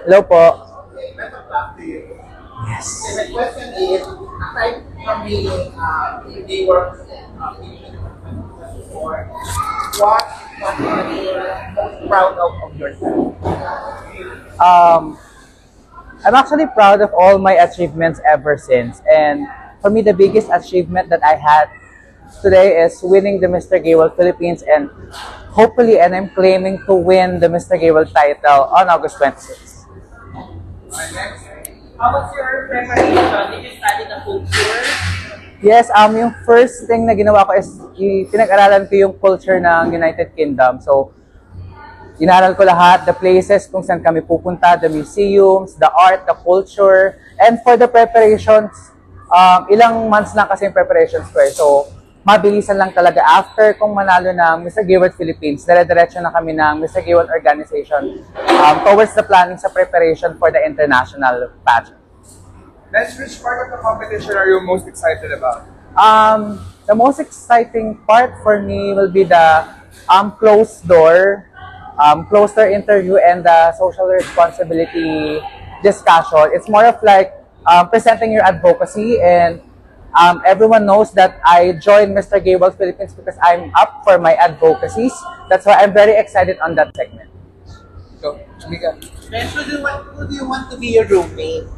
Hello po. Okay, welcome back to you. Yes. Okay, my question is, aside from being they were before, what are you most proud of yourself? I'm actually proud of all my achievements ever since. And for me, the biggest achievement that I had today is winning the Mr. Gay World Philippines, and hopefully, and I'm claiming to win the Mr. Gay World title on August 26th. How was your preparation? Did you study the culture? Yes, yung first thing na ginawa ko is pinag-aralan ko yung culture ng United Kingdom. So, inaral ko lahat, the places kung saan kami pupunta, the museums, the art, the culture. And for the preparations, ilang months lang kasi yung preparations ko eh. So, mabilisan lang talaga. After kung manalo ng Mr. Gay World Philippines, dire-diretso na kami ng Mr. Gay World Organization towards the planning sa preparation for the international pageant. Next, which part of the competition are you most excited about? The most exciting part for me will be the closed door interview and the social responsibility discussion. It's more of like presenting your advocacy, and everyone knows that I joined Mr. Gay World Philippines because I'm up for my advocacies. That's why I'm very excited on that segment. So, Chumika. Then, who do you want to be your roommate?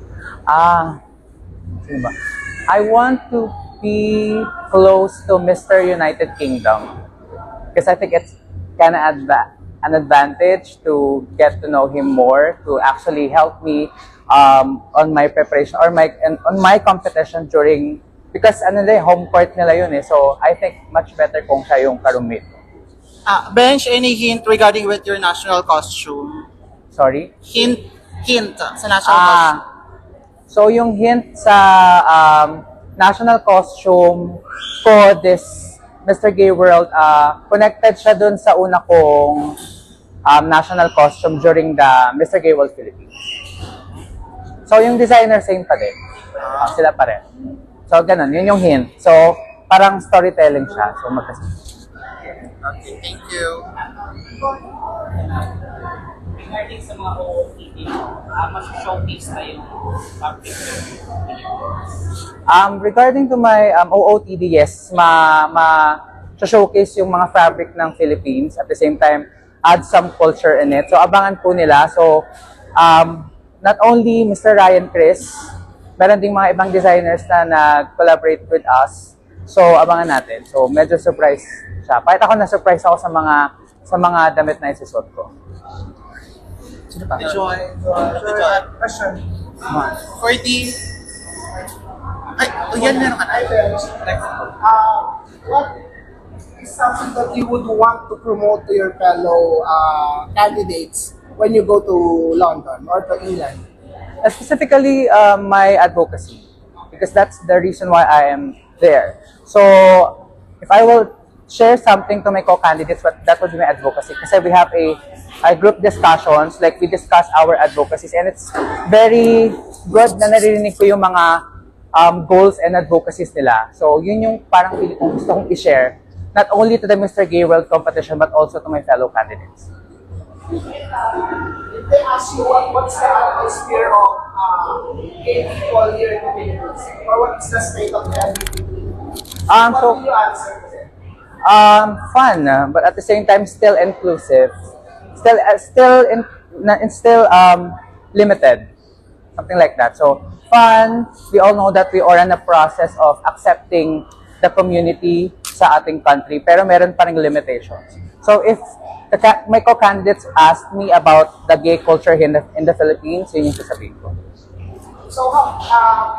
Sino ba? I want to be close to Mr. United Kingdom because I think it's kind of an advantage to get to know him more, to actually help me on my preparation or on my competition during, because home court nila yun eh. So I think much better kung siya yung ka-roommate. Bench, any hint regarding with your national costume? Sorry? Hint sa national costume. So yung hint sa national costume ko this Mr. Gay World, connected siya dun sa una kong national costume during the Mr. Gay World Philippines. So yung designer same pa din. Sila pa rin. So ganun, yun yung hint. So parang storytelling siya. So magkasama. Okay, thank you. Regarding sa mga OOTD, mas-showcase na yung fabric Regarding to my OOTD, yes, showcase yung mga fabric ng Philippines. At the same time, add some culture in it. So abangan po nila. So not only Mr. Ryan Chris, meron ding mga ibang designers na nag-collaborate with us. So abangan natin. So medyo surprise siya. Kahit ako na-surprise ako sa mga damit na isusuot ko. Sino pa? Joy. Question. For the... yan meron ka na. What is something that you would want to promote to your fellow candidates when you go to London or to England? Specifically, my advocacy. Because that's the reason why I am there. So, if I will share something to my co-candidates, that would be my advocacy. Kasi we have a group discussions, like we discuss our advocacies, and it's very good na naririnig ko yung mga goals and advocacies nila. So, yun yung parang gusto kong i-share, not only to the Mr. Gay World competition, but also to my fellow candidates. If they ask you what's the atmosphere of gay people here in the Philippines, or what's the state of the LGBT? What will you answer? Fun, but at the same time still inclusive, still limited, something like that. So fun. We all know that we are in a process of accepting the community sa ating country, pero meron pa ring limitations. So if my co-candidates ask me about the gay culture in the Philippines, yun yung sasabihin ko. So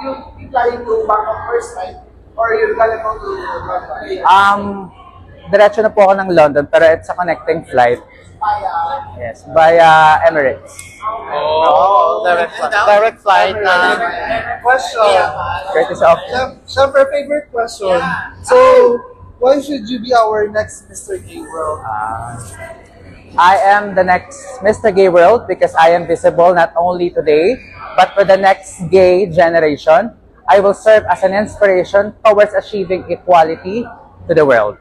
you planning to Bangkok first, right? Or you're gonna go to London? Diretso na po ako ng London, pero it's a connecting flight. Via Emirates. Direct flight. Question. Courtesy of... Siyempre, favorite question. So, why should you be our next Mr. Gay World? I am the next Mr. Gay World because I am visible not only today, but for the next gay generation. I will serve as an inspiration towards achieving equality to the world.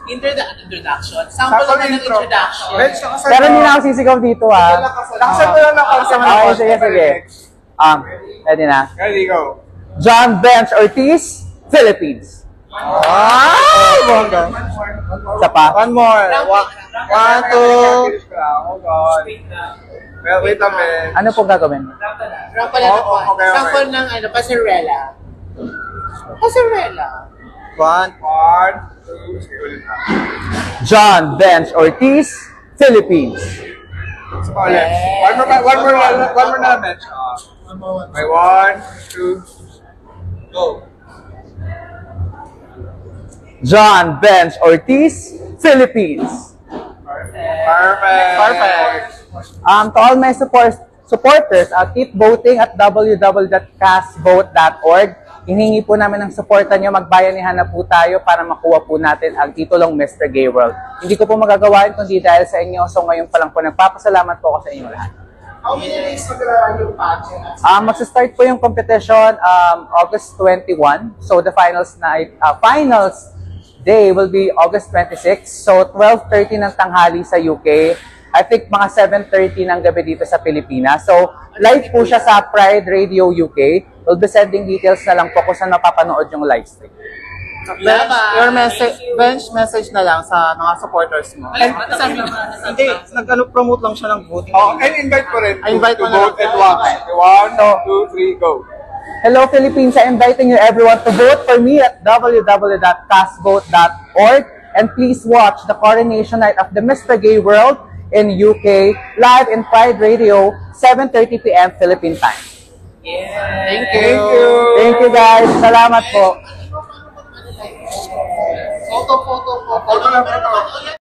introduction. Sample naman ng intro. introduction. Bench, nakasan Pero hindi mo. na ako sisigaw dito ah. Nakasan mo lang Okay, sige, sige. Ready na. Ready, go. John Bench Ortiz, Philippines. Wow! Bongga. Isa pa. One more. One, two. Oh, God. Wait na. Well, wait a minute. Ano po gagawin? Sample na Oh, okay. Sample ng pasarela. Pasarela. One, two, sige ulit na. John Bench Ortiz, Philippines. Ulit. One more na bench. Okay, one, two, go. John Bench Ortiz, Philippines. Perfect. To all my supporters, keep voting at www.castvote.org. Hiningi po namin ng suporta nyo, magbayanihan na po tayo para makuha po natin ang titulong Mr. Gay World. Hindi ko po magagawa yun kundi dahil sa inyo, so ngayon pa lang po nagpapasalamat po ako sa inyo lahat. How many days maglalaro yung pageant? Magsa-start po yung competition August 21. So the finals day will be August 26. So 12:30 ng tanghali sa UK. I think mga 7:30 ng gabi dito sa Pilipinas. So live po siya sa Pride Radio UK. We'll be sending details na lang po kung saan mapapanood yung live stream. Your bench message na lang sa mga supporters mo. Hindi, nag-promote lang siya ng voting. Oh, and invite ko rin Invite to mo na vote lang. and watch. One, two, three, go. Hello Philippines, I'm inviting you everyone to vote for me at www.castvote.org and please watch the coronation night of the Mr. Gay World in UK live in Pride Radio 7:30 p.m. Philippine time. Yeah. Thank you. Thank you guys. Salamat po. Photo.